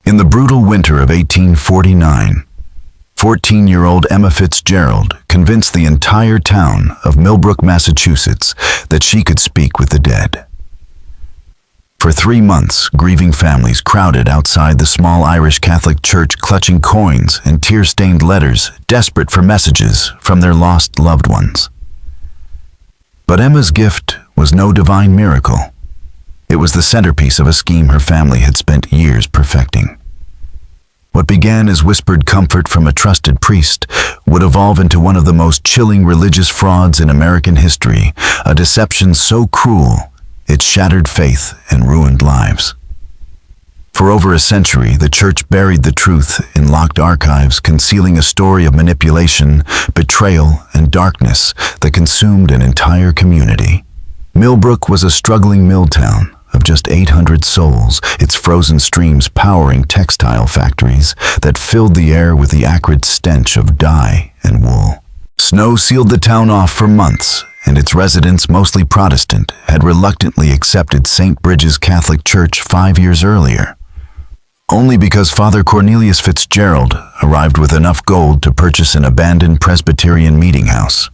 In the brutal winter of 1849, 14-year-old Emma Fitzgerald convinced the entire town of Millbrook, Massachusetts, that she could speak with the dead. For 3 months, grieving families crowded outside the small Irish Catholic church, clutching coins and tear-stained letters, desperate for messages from their lost loved ones. But Emma's gift was no divine miracle. It was the centerpiece of a scheme her family had spent years perfecting. What began as whispered comfort from a trusted priest would evolve into one of the most chilling religious frauds in American history, a deception so cruel it shattered faith and ruined lives. For over a century, the church buried the truth in locked archives, concealing a story of manipulation, betrayal, and darkness that consumed an entire community. Millbrook was a struggling mill town of just 800 souls, its frozen streams powering textile factories that filled the air with the acrid stench of dye and wool. Snow sealed the town off for months, and its residents, mostly Protestant, had reluctantly accepted St. Bridget's Catholic Church 5 years earlier, only because Father Cornelius Fitzgerald arrived with enough gold to purchase an abandoned Presbyterian meeting house.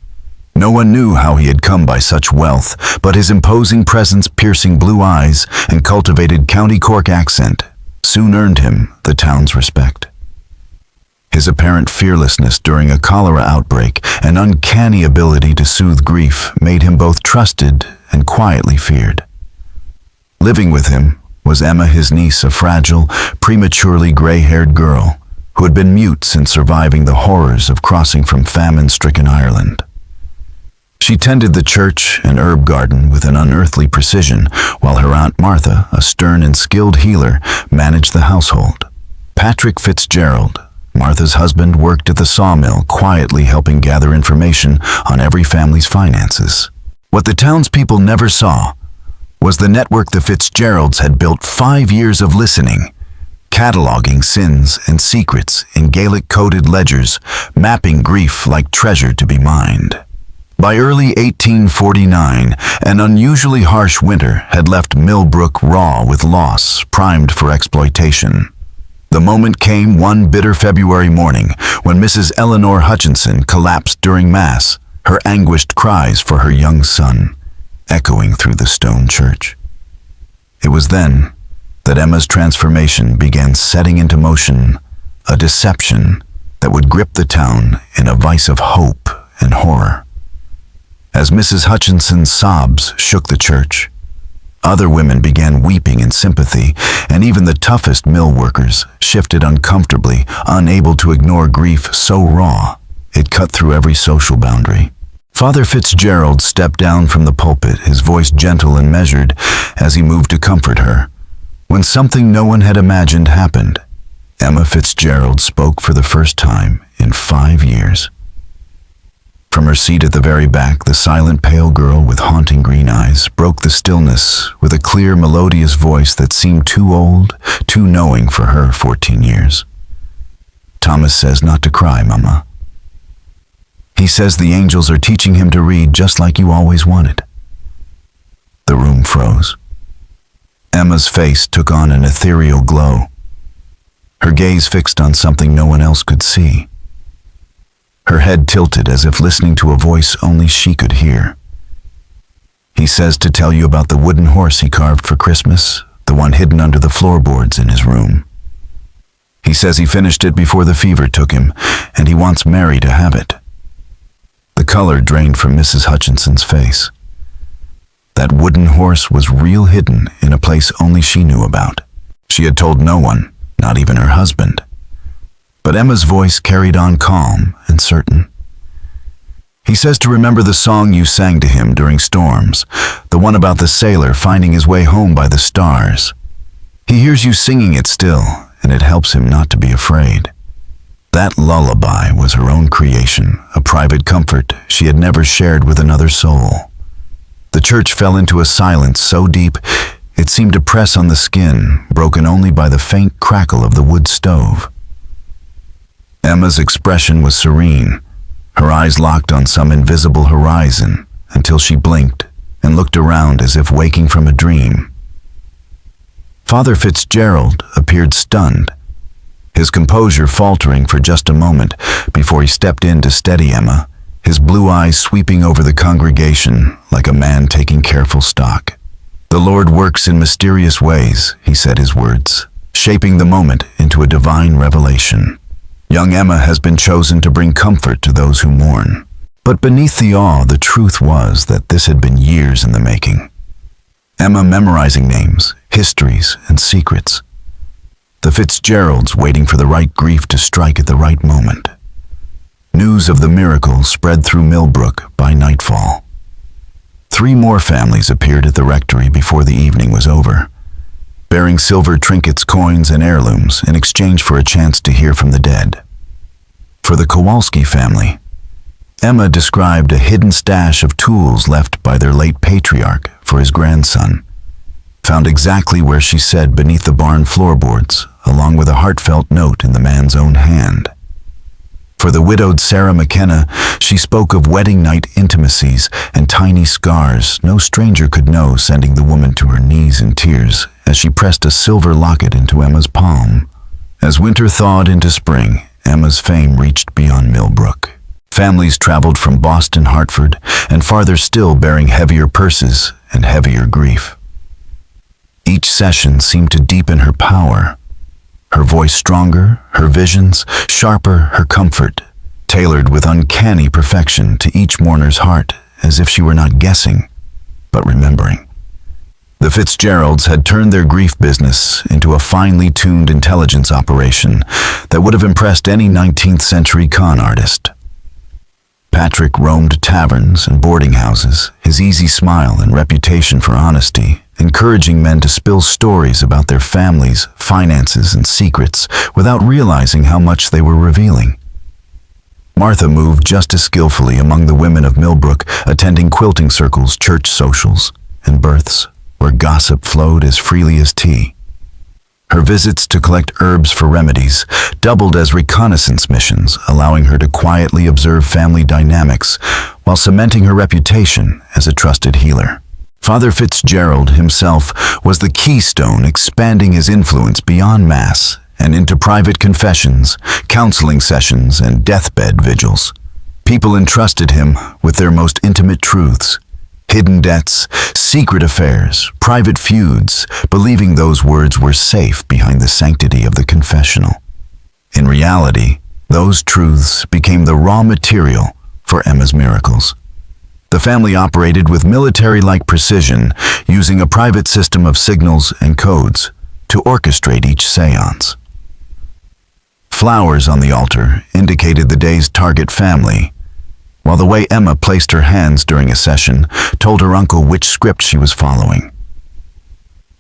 No one knew how he had come by such wealth, but his imposing presence, piercing blue eyes, and cultivated County Cork accent soon earned him the town's respect. His apparent fearlessness during a cholera outbreak and uncanny ability to soothe grief made him both trusted and quietly feared. Living with him was Emma, his niece, a fragile, prematurely gray-haired girl who had been mute since surviving the horrors of crossing from famine-stricken Ireland. She tended the church and herb garden with an unearthly precision, while her Aunt Martha, a stern and skilled healer, managed the household. Patrick Fitzgerald, Martha's husband, worked at the sawmill, quietly helping gather information on every family's finances. What the townspeople never saw was the network the Fitzgeralds had built 5 years of listening, cataloging sins and secrets in Gaelic-coded ledgers, mapping grief like treasure to be mined. By early 1849, an unusually harsh winter had left Millbrook raw with loss, primed for exploitation. The moment came one bitter February morning when Mrs. Eleanor Hutchinson collapsed during Mass, her anguished cries for her young son echoing through the stone church. It was then that Emma's transformation began setting into motion, a deception that would grip the town in a vice of hope and horror. As Mrs. Hutchinson's sobs shook the church, other women began weeping in sympathy, and even the toughest mill workers shifted uncomfortably, unable to ignore grief so raw it cut through every social boundary. Father Fitzgerald stepped down from the pulpit, his voice gentle and measured, as he moved to comfort her. When something no one had imagined happened, Emma Fitzgerald spoke for the first time in 5 years. From her seat at the very back, the silent, pale girl with haunting green eyes broke the stillness with a clear, melodious voice that seemed too old, too knowing for her 14 years. "Thomas says not to cry, Mama. He says the angels are teaching him to read just like you always wanted." The room froze. Emma's face took on an ethereal glow, her gaze fixed on something no one else could see. Her head tilted as if listening to a voice only she could hear. "He says to tell you about the wooden horse he carved for Christmas, the one hidden under the floorboards in his room. He says he finished it before the fever took him, and he wants Mary to have it." The color drained from Mrs. Hutchinson's face. That wooden horse was real, hidden in a place only she knew about. She had told no one, not even her husband. But Emma's voice carried on, calm and certain. "He says to remember the song you sang to him during storms, the one about the sailor finding his way home by the stars. He hears you singing it still, and it helps him not to be afraid." That lullaby was her own creation, a private comfort she had never shared with another soul. The church fell into a silence so deep it seemed to press on the skin, broken only by the faint crackle of the wood stove. Emma's expression was serene, her eyes locked on some invisible horizon, until she blinked and looked around as if waking from a dream. Father Fitzgerald appeared stunned, his composure faltering for just a moment before he stepped in to steady Emma, his blue eyes sweeping over the congregation like a man taking careful stock. "The Lord works in mysterious ways," he said his words, shaping the moment into a divine revelation. Young Emma has been chosen to bring comfort to those who mourn. But beneath the awe, the truth was that this had been years in the making. Emma memorizing names, histories, and secrets. The Fitzgeralds waiting for the right grief to strike at the right moment. News of the miracle spread through Millbrook by nightfall. 3 more families appeared at the rectory before the evening was over, bearing silver trinkets, coins, and heirlooms in exchange for a chance to hear from the dead. For the Kowalski family, Emma described a hidden stash of tools left by their late patriarch for his grandson, found exactly where she said beneath the barn floorboards, along with a heartfelt note in the man's own hand. For the widowed Sarah McKenna, she spoke of wedding night intimacies and tiny scars no stranger could know, sending the woman to her knees in tears as she pressed a silver locket into Emma's palm. As winter thawed into spring, Emma's fame reached beyond Millbrook. Families traveled from Boston, Hartford, and farther still, bearing heavier purses and heavier grief. Each session seemed to deepen her power. Her voice stronger, her visions sharper, her comfort tailored with uncanny perfection to each mourner's heart, as if she were not guessing, but remembering. The Fitzgeralds had turned their grief business into a finely tuned intelligence operation that would have impressed any 19th century con artist. Patrick roamed taverns and boarding houses, his easy smile and reputation for honesty, encouraging men to spill stories about their families, finances, and secrets without realizing how much they were revealing. Martha moved just as skillfully among the women of Millbrook, attending quilting circles, church socials, and births, where gossip flowed as freely as tea. Her visits to collect herbs for remedies doubled as reconnaissance missions, allowing her to quietly observe family dynamics while cementing her reputation as a trusted healer. Father Fitzgerald himself was the keystone, expanding his influence beyond Mass and into private confessions, counseling sessions, and deathbed vigils. People entrusted him with their most intimate truths, hidden debts, secret affairs, private feuds, believing those words were safe behind the sanctity of the confessional. In reality, those truths became the raw material for Emma's miracles. The family operated with military-like precision, using a private system of signals and codes to orchestrate each seance. Flowers on the altar indicated the day's target family, while the way Emma placed her hands during a session told her uncle which script she was following.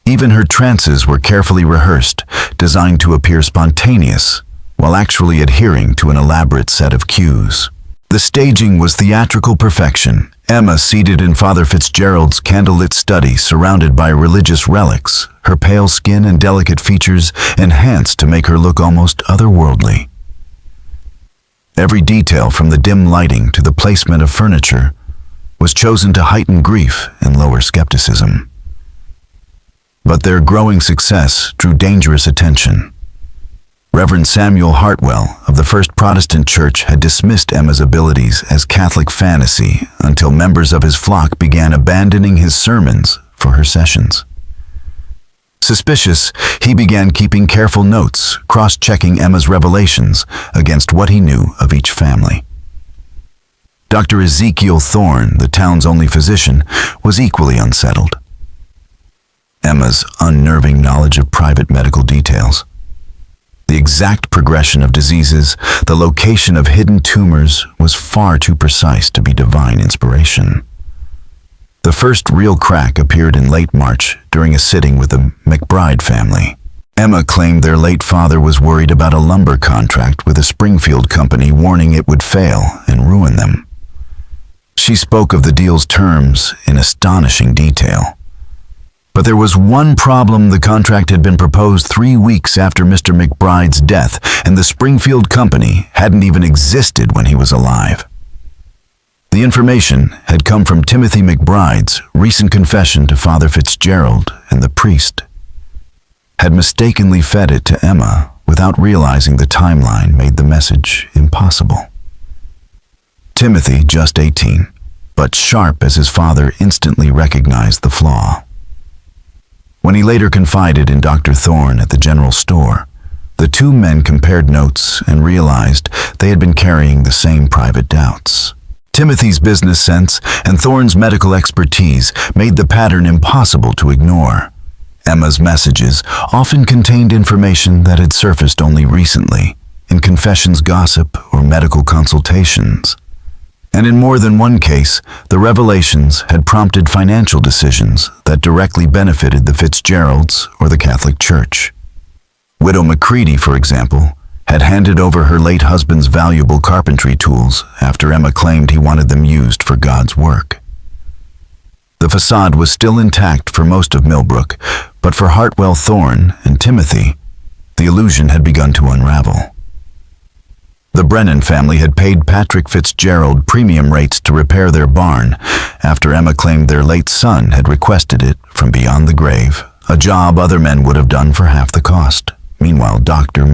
Even her trances were carefully rehearsed, designed to appear spontaneous, while actually adhering to an elaborate set of cues. The staging was theatrical perfection. Emma seated in Father Fitzgerald's candlelit study, surrounded by religious relics, her pale skin and delicate features enhanced to make her look almost otherworldly. Every detail, from the dim lighting to the placement of furniture, was chosen to heighten grief and lower skepticism. But their growing success drew dangerous attention. Reverend Samuel Hartwell of the First Protestant Church had dismissed Emma's abilities as Catholic fantasy until members of his flock began abandoning his sermons for her sessions. Suspicious, he began keeping careful notes, cross-checking Emma's revelations against what he knew of each family. Dr. Ezekiel Thorne, the town's only physician, was equally unsettled. Emma's unnerving knowledge of private medical details, the exact progression of diseases, the location of hidden tumors, was far too precise to be divine inspiration. The first real crack appeared in late March during a sitting with the McBride family. Emma claimed their late father was worried about a lumber contract with a Springfield company, warning it would fail and ruin them. She spoke of the deal's terms in astonishing detail. But there was one problem: the contract had been proposed 3 weeks after Mr. McBride's death, and the Springfield company hadn't even existed when he was alive. The information had come from Timothy McBride's recent confession to Father Fitzgerald, and the priest had mistakenly fed it to Emma without realizing the timeline made the message impossible. Timothy, just 18, but sharp as his father, instantly recognized the flaw. When he later confided in Dr. Thorne at the general store, the two men compared notes and realized they had been carrying the same private doubts. Timothy's business sense and Thorne's medical expertise made the pattern impossible to ignore. Emma's messages often contained information that had surfaced only recently, in confessions, gossip, or medical consultations. And in more than one case, the revelations had prompted financial decisions that directly benefited the Fitzgeralds or the Catholic Church. Widow Macready, for example, had handed over her late husband's valuable carpentry tools after Emma claimed he wanted them used for God's work. The facade was still intact for most of Millbrook, but for Hartwell Thorne and Timothy, the illusion had begun to unravel. The Brennan family had paid Patrick Fitzgerald premium rates to repair their barn after Emma claimed their late son had requested it from beyond the grave, a job other men would have done for half the cost. Meanwhile, Dr.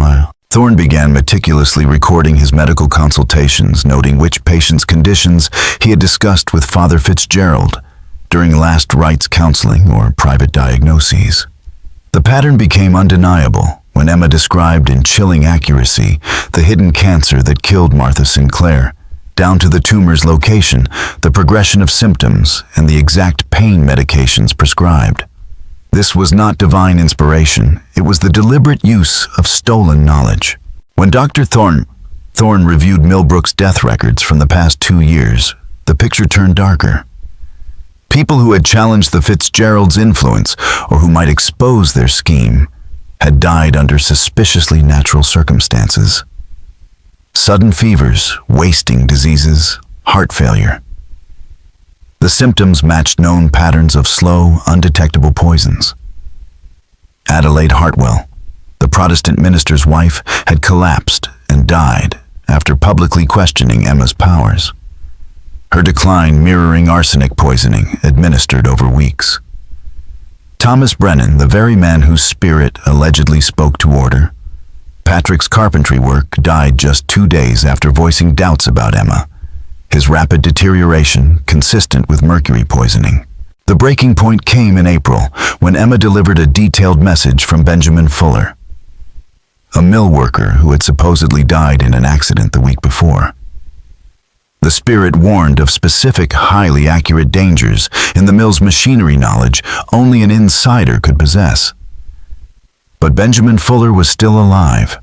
Thorne began meticulously recording his medical consultations, noting which patients' conditions he had discussed with Father Fitzgerald during last rites counseling or private diagnoses. The pattern became undeniable when Emma described in chilling accuracy the hidden cancer that killed Martha Sinclair, down to the tumor's location, the progression of symptoms, and the exact pain medications prescribed. This was not divine inspiration, it was the deliberate use of stolen knowledge. When Dr. Thorne reviewed Millbrook's death records from the past 2 years, the picture turned darker. People who had challenged the Fitzgeralds' influence, or who might expose their scheme, had died under suspiciously natural circumstances. Sudden fevers, wasting diseases, heart failure. The symptoms matched known patterns of slow, undetectable poisons. Adelaide Hartwell, the Protestant minister's wife, had collapsed and died after publicly questioning Emma's powers, her decline mirroring arsenic poisoning administered over weeks. Thomas Brennan, the very man whose spirit allegedly spoke to order, Patrick's carpentry work, died just 2 days after voicing doubts about Emma, his rapid deterioration consistent with mercury poisoning. The breaking point came in April when Emma delivered a detailed message from Benjamin Fuller, a mill worker who had supposedly died in an accident the week before. The spirit warned of specific, highly accurate dangers in the mill's machinery knowledge only an insider could possess. But Benjamin Fuller was still alive.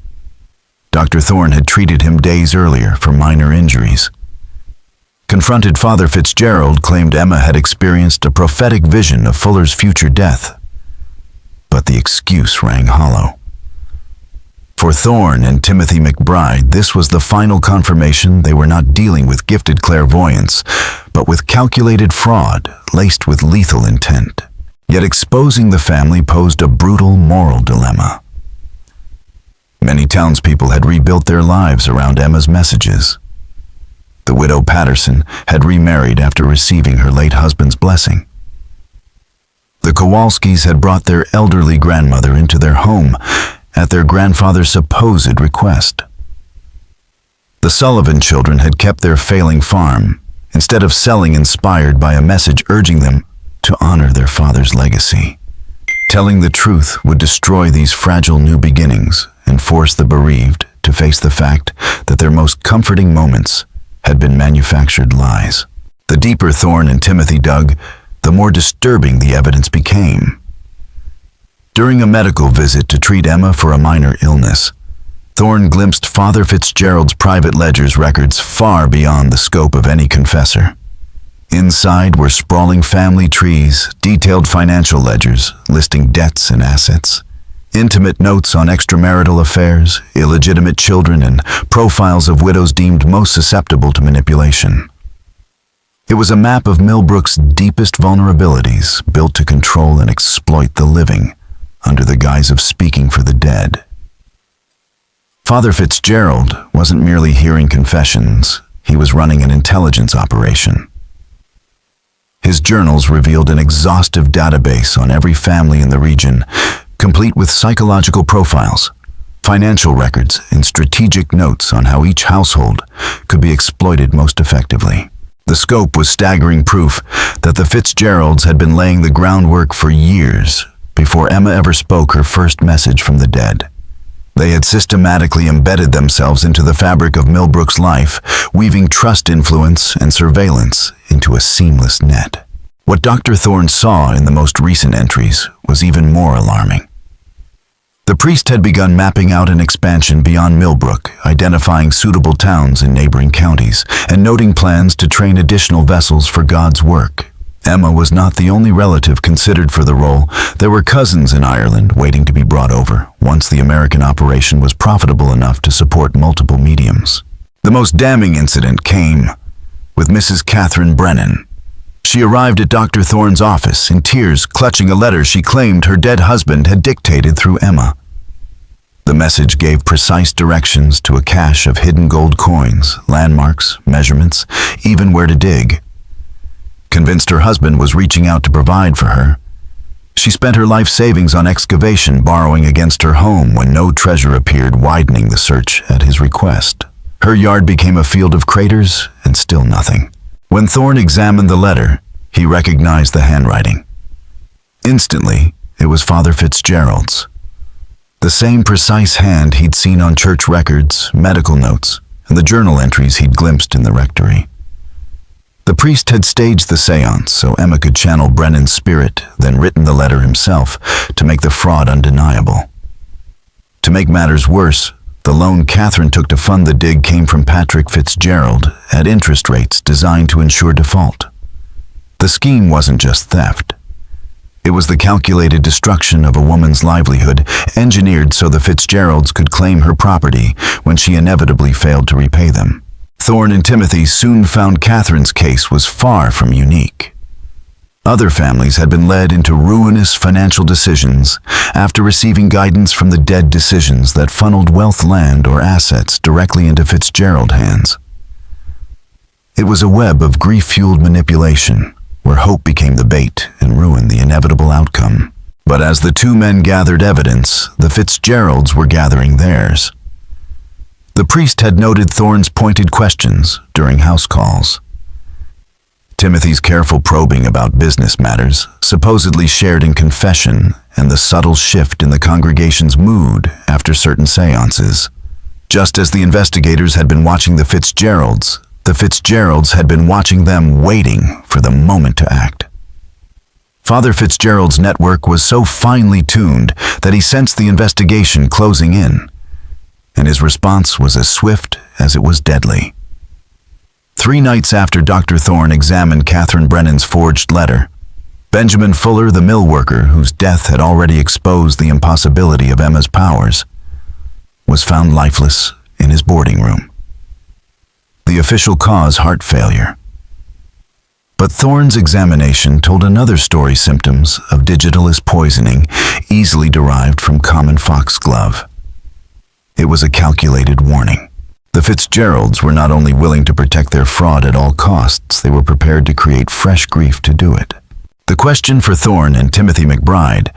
Dr. Thorne had treated him days earlier for minor injuries. Confronted Father Fitzgerald claimed Emma had experienced a prophetic vision of Fuller's future death. But the excuse rang hollow. For Thorne and Timothy McBride, this was the final confirmation they were not dealing with gifted clairvoyance, but with calculated fraud laced with lethal intent. Yet exposing the family posed a brutal moral dilemma. Many townspeople had rebuilt their lives around Emma's messages. The widow Patterson had remarried after receiving her late husband's blessing. The Kowalskis had brought their elderly grandmother into their home at their grandfather's supposed request. The Sullivan children had kept their failing farm, instead of selling, inspired by a message urging them to honor their father's legacy. Telling the truth would destroy these fragile new beginnings and force the bereaved to face the fact that their most comforting moments had been manufactured lies. The deeper Thorne and Timothy dug, the more disturbing the evidence became. During a medical visit to treat Emma for a minor illness, Thorne glimpsed Father Fitzgerald's private ledger's records far beyond the scope of any confessor. Inside were sprawling family trees, detailed financial ledgers listing debts and assets, intimate notes on extramarital affairs, illegitimate children, and profiles of widows deemed most susceptible to manipulation. It was a map of Millbrook's deepest vulnerabilities, built to control and exploit the living, under the guise of speaking for the dead. Father Fitzgerald wasn't merely hearing confessions, he was running an intelligence operation. His journals revealed an exhaustive database on every family in the region, complete with psychological profiles, financial records, and strategic notes on how each household could be exploited most effectively. The scope was staggering proof that the Fitzgeralds had been laying the groundwork for years before Emma ever spoke her first message from the dead. They had systematically embedded themselves into the fabric of Millbrook's life, weaving trust, influence, and surveillance into a seamless net. What Dr. Thorne saw in the most recent entries was even more alarming. The priest had begun mapping out an expansion beyond Millbrook, identifying suitable towns in neighboring counties, and noting plans to train additional vessels for God's work. Emma was not the only relative considered for the role. There were cousins in Ireland waiting to be brought over, once the American operation was profitable enough to support multiple mediums. The most damning incident came with Mrs. Catherine Brennan. She arrived at Dr. Thorne's office, in tears, clutching a letter she claimed her dead husband had dictated through Emma. The message gave precise directions to a cache of hidden gold coins, landmarks, measurements, even where to dig. Convinced her husband was reaching out to provide for her, she spent her life savings on excavation, borrowing against her home when no treasure appeared, widening the search at his request. Her yard became a field of craters and still nothing. When Thorne examined the letter, he recognized the handwriting. Instantly, it was Father Fitzgerald's. The same precise hand he'd seen on church records, medical notes, and the journal entries he'd glimpsed in the rectory. The priest had staged the seance so Emma could channel Brennan's spirit, then written the letter himself to make the fraud undeniable. To make matters worse, the loan Catherine took to fund the dig came from Patrick Fitzgerald at interest rates designed to ensure default. The scheme wasn't just theft. It was the calculated destruction of a woman's livelihood, engineered so the Fitzgeralds could claim her property when she inevitably failed to repay them. Thorne and Timothy soon found Catherine's case was far from unique. Other families had been led into ruinous financial decisions after receiving guidance from the dead decisions that funneled wealth, land, or assets directly into Fitzgerald hands. It was a web of grief-fueled manipulation, where hope became the bait and ruin the inevitable outcome. But as the two men gathered evidence, the Fitzgeralds were gathering theirs. The priest had noted Thorne's pointed questions during house calls. Timothy's careful probing about business matters, supposedly shared in confession, and the subtle shift in the congregation's mood after certain seances. Just as the investigators had been watching the Fitzgeralds had been watching them, waiting for the moment to act. Father Fitzgerald's network was so finely tuned that he sensed the investigation closing in, and his response was as swift as it was deadly. 3 nights after Dr. Thorne examined Catherine Brennan's forged letter, Benjamin Fuller, the mill worker whose death had already exposed the impossibility of Emma's powers, was found lifeless in his boarding room. The official cause, heart failure. But Thorne's examination told another story: symptoms of digitalist poisoning, easily derived from common foxglove. It was a calculated warning. The Fitzgeralds were not only willing to protect their fraud at all costs, they were prepared to create fresh grief to do it. The question for Thorne and Timothy McBride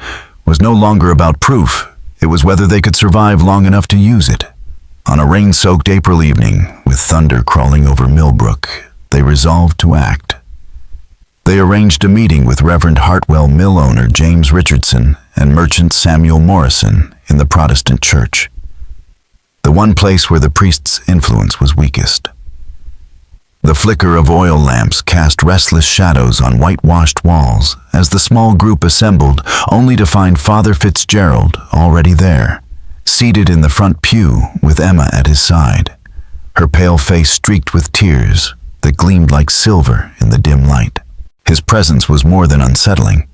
was no longer about proof. It was whether they could survive long enough to use it. On a rain-soaked April evening, with thunder crawling over Millbrook, they resolved to act. They arranged a meeting with Reverend Hartwell mill owner James Richardson and merchant Samuel Morrison in the Protestant church, the one place where the priest's influence was weakest. The flicker of oil lamps cast restless shadows on whitewashed walls as the small group assembled, only to find Father Fitzgerald already there, seated in the front pew with Emma at his side, her pale face streaked with tears that gleamed like silver in the dim light. His presence was more than unsettling.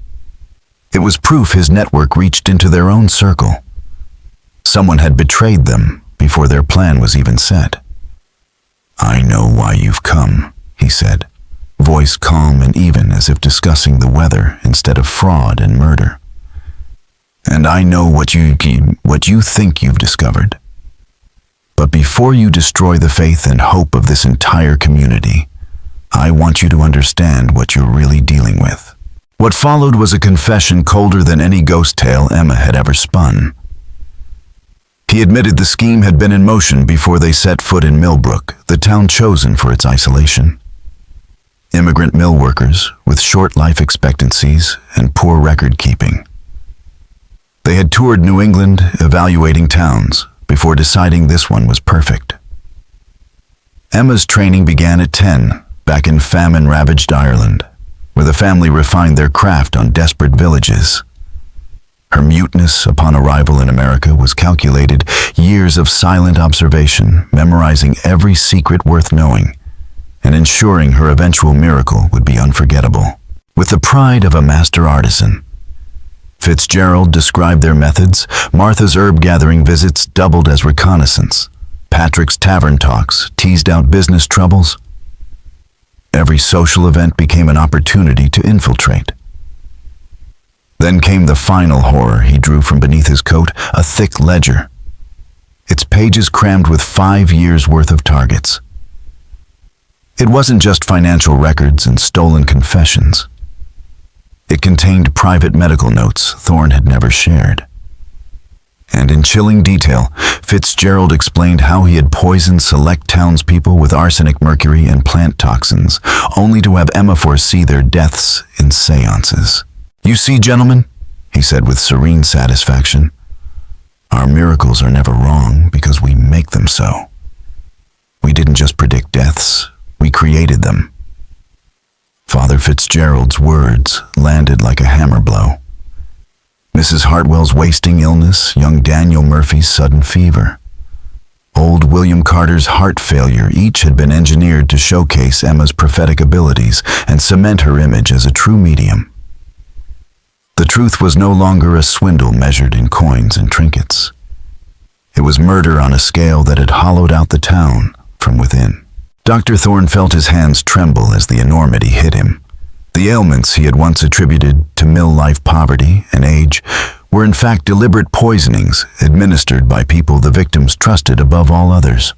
It was proof his network reached into their own circle. Someone had betrayed them before their plan was even set. "I know why you've come," he said, voice calm and even, as if discussing the weather instead of fraud and murder. "And I know what you think you've discovered. But before you destroy the faith and hope of this entire community, I want you to understand what you're really dealing with." What followed was a confession colder than any ghost tale Emma had ever spun. He admitted the scheme had been in motion before they set foot in Millbrook, the town chosen for its isolation. Immigrant mill workers with short life expectancies and poor record-keeping. They had toured New England, evaluating towns, before deciding this one was perfect. Emma's training began at 10, back in famine-ravaged Ireland, where the family refined their craft on desperate villages. Her muteness upon arrival in America was calculated years of silent observation, memorizing every secret worth knowing, and ensuring her eventual miracle would be unforgettable. With the pride of a master artisan, Fitzgerald described their methods. Martha's herb-gathering visits doubled as reconnaissance. Patrick's tavern talks teased out business troubles. Every social event became an opportunity to infiltrate. Then came the final horror he drew from beneath his coat, a thick ledger, its pages crammed with 5 years' worth of targets. It wasn't just financial records and stolen confessions. It contained private medical notes Thorne had never shared. And in chilling detail, Fitzgerald explained how he had poisoned select townspeople with arsenic mercury and plant toxins, only to have Emma foresee their deaths in seances. "You see, gentlemen," he said with serene satisfaction, "our miracles are never wrong because we make them so. We didn't just predict deaths, we created them." Father Fitzgerald's words landed like a hammer blow. Mrs. Hartwell's wasting illness, young Daniel Murphy's sudden fever, old William Carter's heart failure, each had been engineered to showcase Emma's prophetic abilities and cement her image as a true medium. The truth was no longer a swindle measured in coins and trinkets. It was murder on a scale that had hollowed out the town from within. Dr. Thorne felt his hands tremble as the enormity hit him. The ailments he had once attributed to mill-life poverty and age were in fact deliberate poisonings administered by people the victims trusted above all others.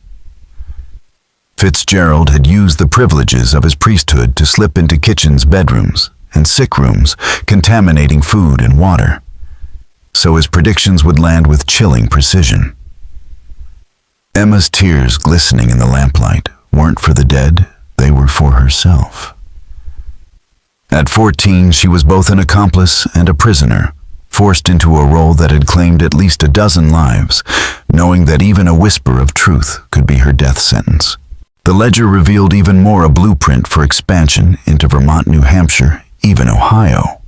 Fitzgerald had used the privileges of his priesthood to slip into kitchens, bedrooms, and sick rooms, contaminating food and water, so his predictions would land with chilling precision. Emma's tears glistening in the lamplight weren't for the dead, they were for herself. At 14, she was both an accomplice and a prisoner, forced into a role that had claimed at least a dozen lives, knowing that even a whisper of truth could be her death sentence. The ledger revealed even more, a blueprint for expansion into Vermont, New Hampshire, even Ohio.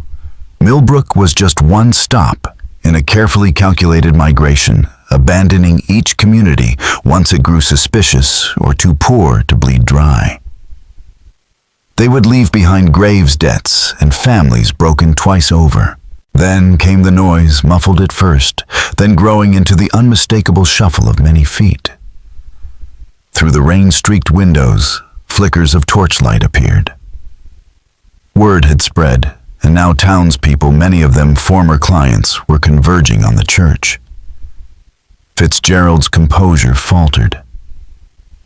Millbrook was just one stop in a carefully calculated migration, abandoning each community once it grew suspicious or too poor to bleed dry. They would leave behind graves, debts, and families broken twice over. Then came the noise, muffled at first, then growing into the unmistakable shuffle of many feet. Through the rain-streaked windows, flickers of torchlight appeared. Word had spread, and now townspeople, many of them former clients, were converging on the church. Fitzgerald's composure faltered.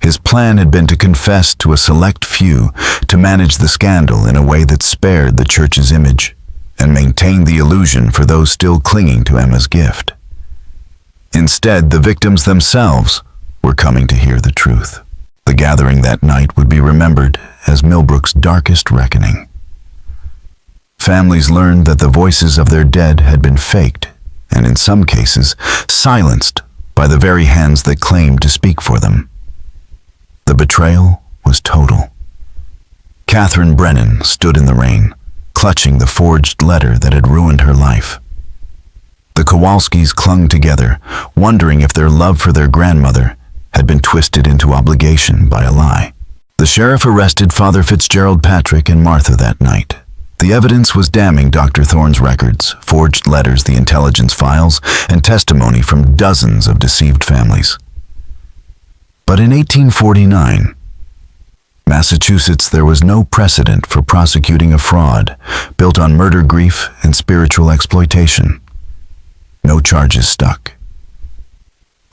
His plan had been to confess to a select few, to manage the scandal in a way that spared the church's image, and maintained the illusion for those still clinging to Emma's gift. Instead, the victims themselves were coming to hear the truth. The gathering that night would be remembered as Millbrook's darkest reckoning. Families learned that the voices of their dead had been faked, and in some cases, silenced by the very hands that claimed to speak for them. The betrayal was total. Catherine Brennan stood in the rain, clutching the forged letter that had ruined her life. The Kowalskis clung together, wondering if their love for their grandmother had been twisted into obligation by a lie. The sheriff arrested Father Fitzgerald, Patrick, and Martha that night. The evidence was damning: Dr. Thorne's records, forged letters, the intelligence files, and testimony from dozens of deceived families. But in 1849, Massachusetts, there was no precedent for prosecuting a fraud built on murder, grief, and spiritual exploitation. No charges stuck.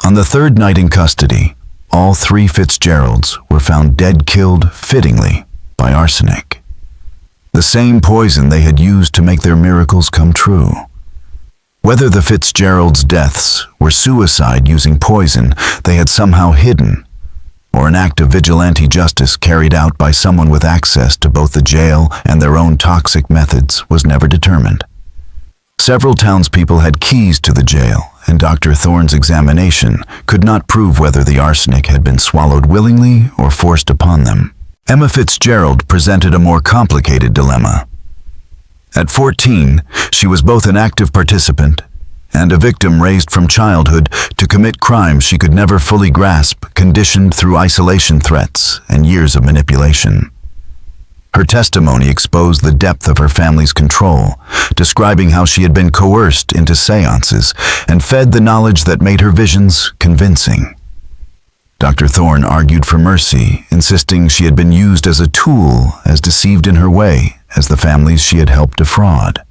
On the third night in custody, all three Fitzgeralds were found dead, killed, fittingly, by arsenic. The same poison they had used to make their miracles come true. Whether the Fitzgeralds' deaths were suicide using poison they had somehow hidden, or an act of vigilante justice carried out by someone with access to both the jail and their own toxic methods, was never determined. Several townspeople had keys to the jail, and Dr. Thorne's examination could not prove whether the arsenic had been swallowed willingly or forced upon them. Emma Fitzgerald presented a more complicated dilemma. At 14, she was both an active participant and a victim raised from childhood to commit crimes she could never fully grasp, conditioned through isolation threats and years of manipulation. Her testimony exposed the depth of her family's control, describing how she had been coerced into seances and fed the knowledge that made her visions convincing. Dr. Thorne argued for mercy, insisting she had been used as a tool, as deceived in her way as the families she had helped defraud.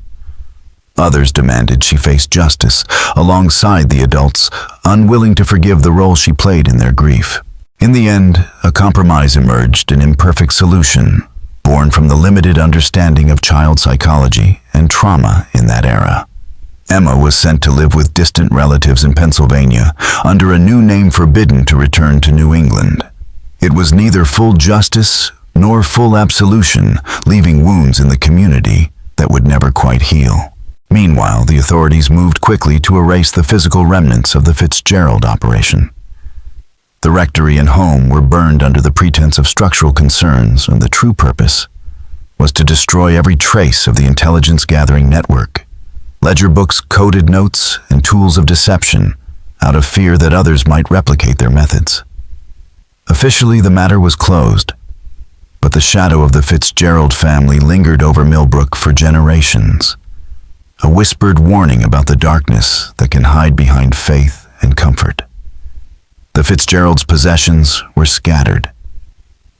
Others demanded she face justice alongside the adults, unwilling to forgive the role she played in their grief. In the end, a compromise emerged, an imperfect solution, born from the limited understanding of child psychology and trauma in that era. Emma was sent to live with distant relatives in Pennsylvania, under a new name forbidden to return to New England. It was neither full justice nor full absolution, leaving wounds in the community that would never quite heal. Meanwhile, the authorities moved quickly to erase the physical remnants of the Fitzgerald operation. The rectory and home were burned under the pretense of structural concerns, and the true purpose was to destroy every trace of the intelligence-gathering network. Ledger books, coded notes, and tools of deception, out of fear that others might replicate their methods. Officially, the matter was closed, but the shadow of the Fitzgerald family lingered over Millbrook for generations, a whispered warning about the darkness that can hide behind faith and comfort. The Fitzgeralds' possessions were scattered,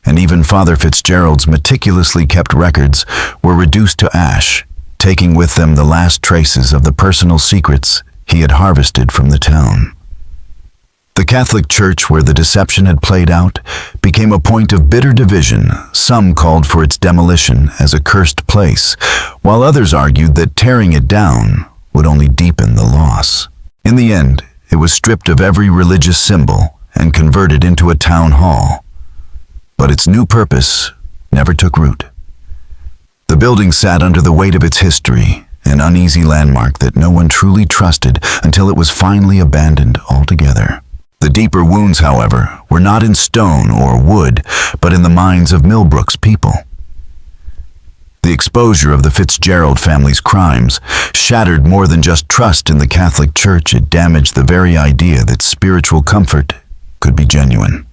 and even Father Fitzgerald's meticulously kept records were reduced to ash, taking with them the last traces of the personal secrets he had harvested from the town. The Catholic Church, where the deception had played out, became a point of bitter division. Some called for its demolition as a cursed place, while others argued that tearing it down would only deepen the loss. In the end, it was stripped of every religious symbol and converted into a town hall. But its new purpose never took root. The building sat under the weight of its history, an uneasy landmark that no one truly trusted until it was finally abandoned altogether. The deeper wounds, however, were not in stone or wood, but in the minds of Millbrook's people. The exposure of the Fitzgerald family's crimes shattered more than just trust in the Catholic Church. It damaged the very idea that spiritual comfort could be genuine.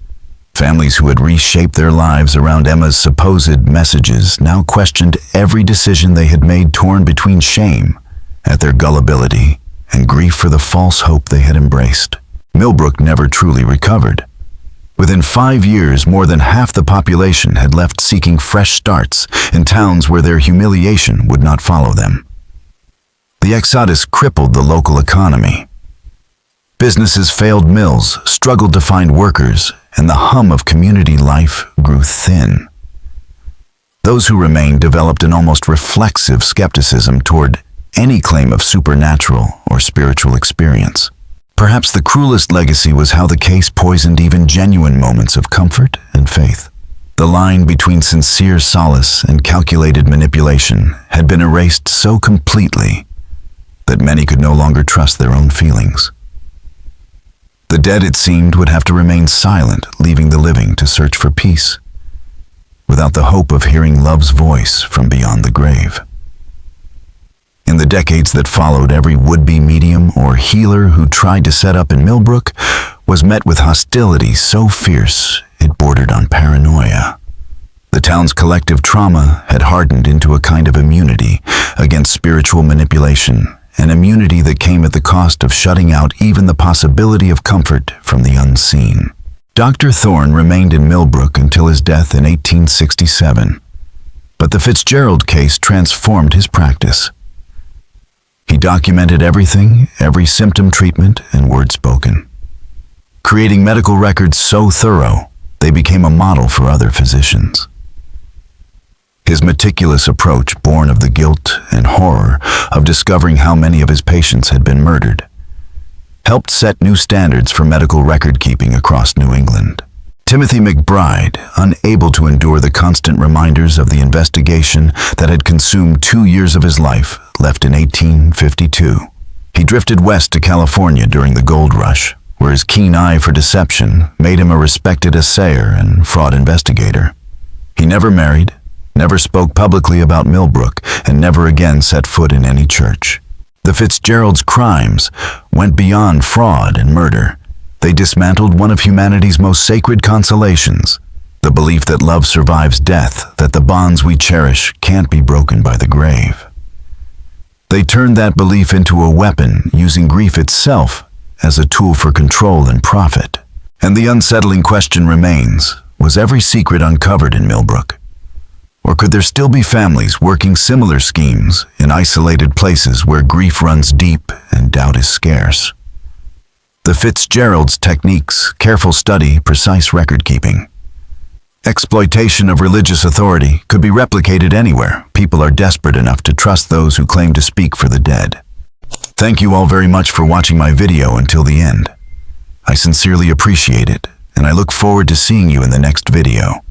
Families who had reshaped their lives around Emma's supposed messages now questioned every decision they had made, torn between shame at their gullibility and grief for the false hope they had embraced. Millbrook never truly recovered. Within 5 years, more than half the population had left, seeking fresh starts in towns where their humiliation would not follow them. The exodus crippled the local economy. Businesses failed, mills struggled to find workers, and the hum of community life grew thin. Those who remained developed an almost reflexive skepticism toward any claim of supernatural or spiritual experience. Perhaps the cruelest legacy was how the case poisoned even genuine moments of comfort and faith. The line between sincere solace and calculated manipulation had been erased so completely that many could no longer trust their own feelings. The dead, it seemed, would have to remain silent, leaving the living to search for peace, without the hope of hearing love's voice from beyond the grave. In the decades that followed, every would-be medium or healer who tried to set up in Millbrook was met with hostility so fierce it bordered on paranoia. The town's collective trauma had hardened into a kind of immunity against spiritual manipulation, an immunity that came at the cost of shutting out even the possibility of comfort from the unseen. Dr. Thorne remained in Millbrook until his death in 1867, but the Fitzgerald case transformed his practice. He documented everything, every symptom, treatment, and word spoken, creating medical records so thorough they became a model for other physicians. His meticulous approach, born of the guilt and horror of discovering how many of his patients had been murdered, helped set new standards for medical record-keeping across New England. Timothy McBride, unable to endure the constant reminders of the investigation that had consumed 2 years of his life, left in 1852. He drifted west to California during the gold rush, where his keen eye for deception made him a respected assayer and fraud investigator. He never married, never spoke publicly about Millbrook, and never again set foot in any church. The Fitzgerald's crimes went beyond fraud and murder. They dismantled one of humanity's most sacred consolations, the belief that love survives death, that the bonds we cherish can't be broken by the grave. They turned that belief into a weapon, using grief itself as a tool for control and profit. And the unsettling question remains, was every secret uncovered in Millbrook? Or could there still be families working similar schemes in isolated places where grief runs deep and doubt is scarce? The Fitzgerald's techniques, careful study, precise record-keeping. Exploitation of religious authority could be replicated anywhere. People are desperate enough to trust those who claim to speak for the dead. Thank you all very much for watching my video until the end. I sincerely appreciate it, and I look forward to seeing you in the next video.